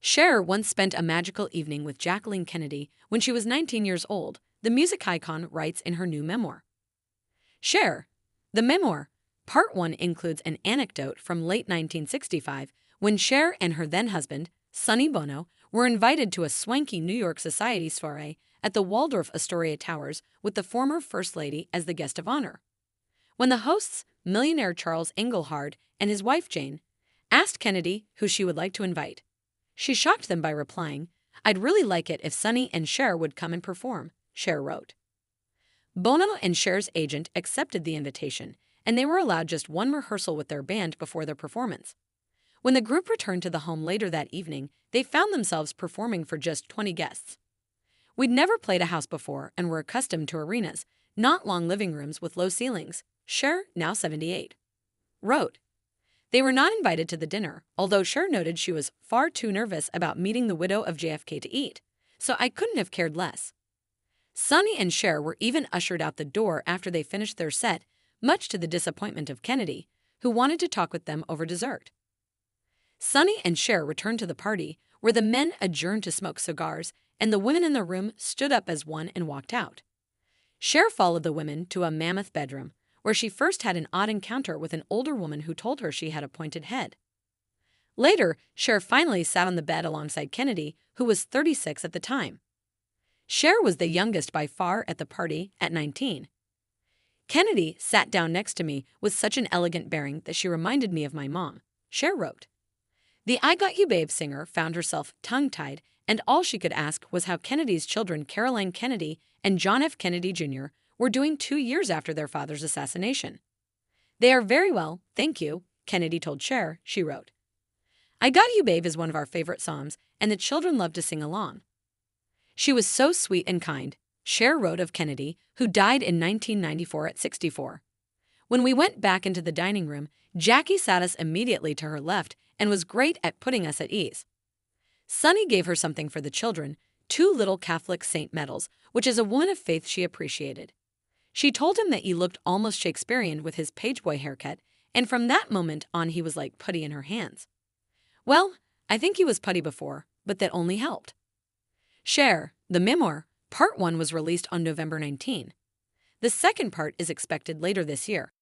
Cher once spent a magical evening with Jacqueline Kennedy when she was 19 years old, the music icon writes in her new memoir. Cher, the memoir, Part 1 includes an anecdote from late 1965 when Cher and her then-husband, Sonny Bono, were invited to a swanky New York society soiree at the Waldorf Astoria Towers with the former First Lady as the guest of honor. When the hosts, millionaire Charles Engelhard and his wife Jane, asked Kennedy who she would like to invite, she shocked them by replying, "I'd really like it if Sonny and Cher would come and perform," Cher wrote. Bono and Cher's agent accepted the invitation, and they were allowed just one rehearsal with their band before their performance. When the group returned to the home later that evening, they found themselves performing for just 20 guests. "We'd never played a house before and were accustomed to arenas, not long living rooms with low ceilings," Cher, now 78, wrote. They were not invited to the dinner, although Cher noted she was far too nervous about meeting the widow of JFK to eat, "so I couldn't have cared less." Sonny and Cher were even ushered out the door after they finished their set, much to the disappointment of Kennedy, who wanted to talk with them over dessert. Sonny and Cher returned to the party, where the men adjourned to smoke cigars, and the women in the room stood up as one and walked out. Cher followed the women to a mammoth bedroom, where she first had an odd encounter with an older woman who told her she had a pointed head. Later, Cher finally sat on the bed alongside Kennedy, who was 36 at the time. Cher was the youngest by far at the party, at 19. "Kennedy sat down next to me with such an elegant bearing that she reminded me of my mom," Cher wrote. The I Got You Babe singer found herself tongue-tied, and all she could ask was how Kennedy's children Caroline Kennedy and John F. Kennedy Jr. were doing 2 years after their father's assassination. "They are very well, thank you," Kennedy told Cher, she wrote. "I Got You Babe is one of our favorite songs, and the children love to sing along." "She was so sweet and kind," Cher wrote of Kennedy, who died in 1994 at 64. "When we went back into the dining room, Jackie sat us immediately to her left and was great at putting us at ease." Sonny gave her something for the children, 2 little Catholic saint medals, which is a woman of faith she appreciated. She told him that he looked almost Shakespearean with his pageboy haircut, and from that moment on he was like putty in her hands. "Well, I think he was putty before, but that only helped." Cher, the memoir, Part 1 was released on November 19. The second part is expected later this year.